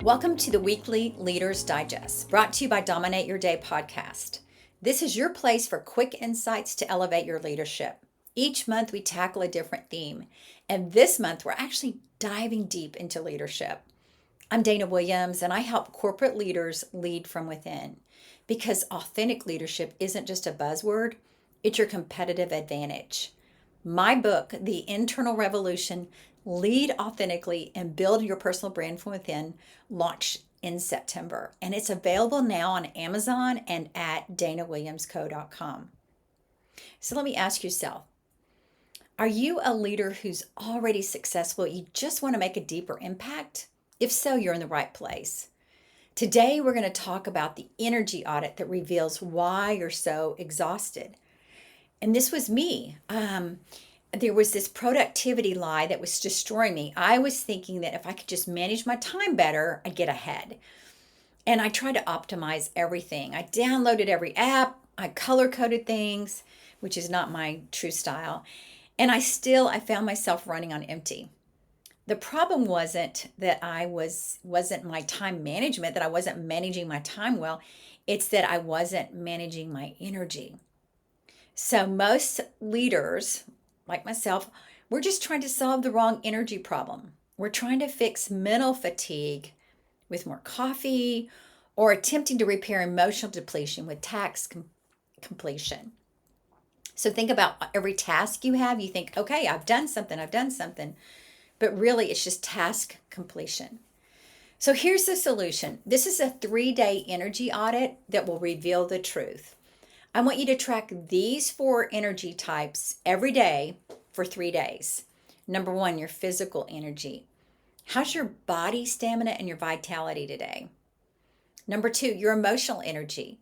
Welcome to the weekly Leaders Digest, brought to you by Dominate Your Day podcast. This is your place for quick insights to elevate your leadership. Each month we tackle a different theme, and this month we're actually diving deep into leadership. I'm Dana Williams, and I help corporate leaders lead from within, because authentic leadership isn't just a buzzword, it's your competitive advantage. My book, The Internal Revolution, Lead Authentically and Build Your Personal Brand from Within, launched in September, and it's available now on Amazon and at danawilliamsco.com. So let me ask yourself, are you a leader who's already successful? You just want to make a deeper impact? If so, you're in the right place. Today, we're going to talk about the energy audit that reveals why you're so exhausted. And this was me. There was this productivity lie that was destroying me. I was thinking that if I could just manage my time better, I'd get ahead. And I tried to optimize everything. I downloaded every app. I color-coded things, which is not my true style. And I found myself running on empty. The problem wasn't that wasn't my time management, that I wasn't managing my time well. It's that I wasn't managing my energy. So most leaders, like myself, we're just trying to solve the wrong energy problem. We're trying to fix mental fatigue with more coffee or attempting to repair emotional depletion with task completion. So think about every task you have. You think, okay, I've done something. But really, it's just task completion. So here's the solution. This is a 3-day energy audit that will reveal the truth. I want you to track these 4 energy types every day for 3 days. Number 1, your physical energy. How's your body stamina and your vitality today? Number 2, your emotional energy.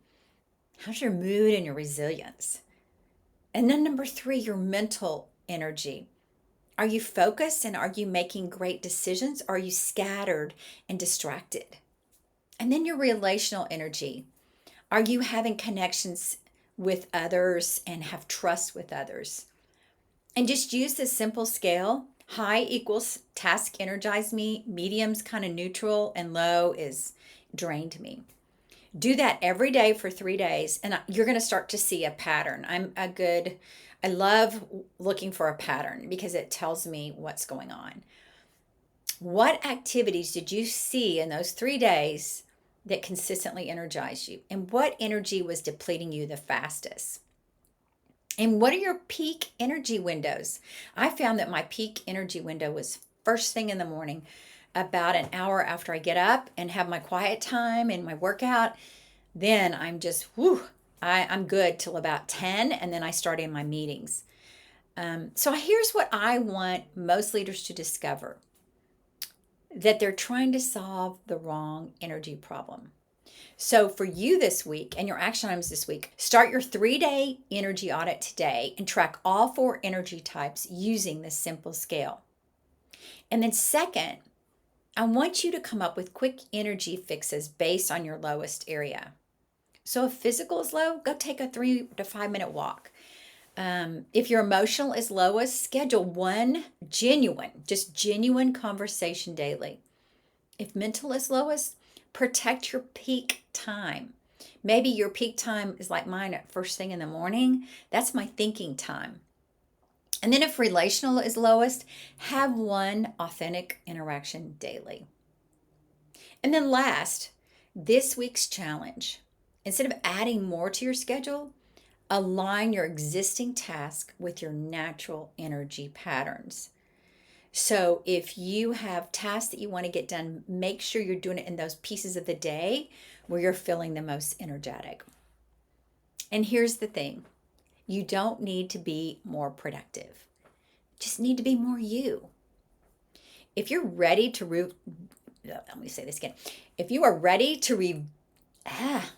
How's your mood and your resilience? And then number 3, your mental energy. Are you focused and are you making great decisions? Or are you scattered and distracted? And then your relational energy. Are you having connections with others and have trust with others? And just use this simple scale. High equals task energized me, medium's kind of neutral, and low is drained me. Do that every day for 3 days, and you're going to start to see a pattern. I love looking for a pattern because it tells me what's going on. What activities did you see in those 3 days that consistently energized you? And what energy was depleting you the fastest? And what are your peak energy windows? I found that my peak energy window was first thing in the morning, about an hour after I get up and have my quiet time and my workout. Then I'm just, I'm good till about 10, and then I start in my meetings. So here's what I want most leaders to discover: that they're trying to solve the wrong energy problem. So for you this week and your action items this week, start your 3-day energy audit today and track all 4 energy types using this simple scale. And then second, I want you to come up with quick energy fixes based on your lowest area. So if physical is low, go take a 3 to 5 minute walk. If your emotional is lowest, schedule one genuine conversation daily. If mental is lowest, protect your peak time. Maybe your peak time is like mine at first thing in the morning. That's my thinking time. And then if relational is lowest, have one authentic interaction daily. And then last, this week's challenge. Instead of adding more to your schedule, align your existing task with your natural energy patterns. So if you have tasks that you want to get done, make sure you're doing it in those pieces of the day where you're feeling the most energetic. And here's the thing. You don't need to be more productive. You just need to be more you. If you're ready to let me say this again. If you are ready to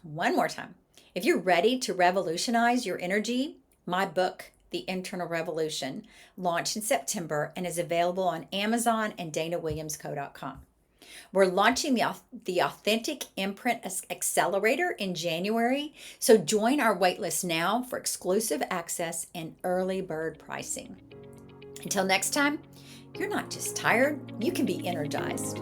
one more time. If you're ready to revolutionize your energy, my book, The Internal Revolution, launched in September and is available on Amazon and danawilliamsco.com. We're launching the Authentic Imprint Accelerator in January, so join our waitlist now for exclusive access and early bird pricing. Until next time, you're not just tired, you can be energized.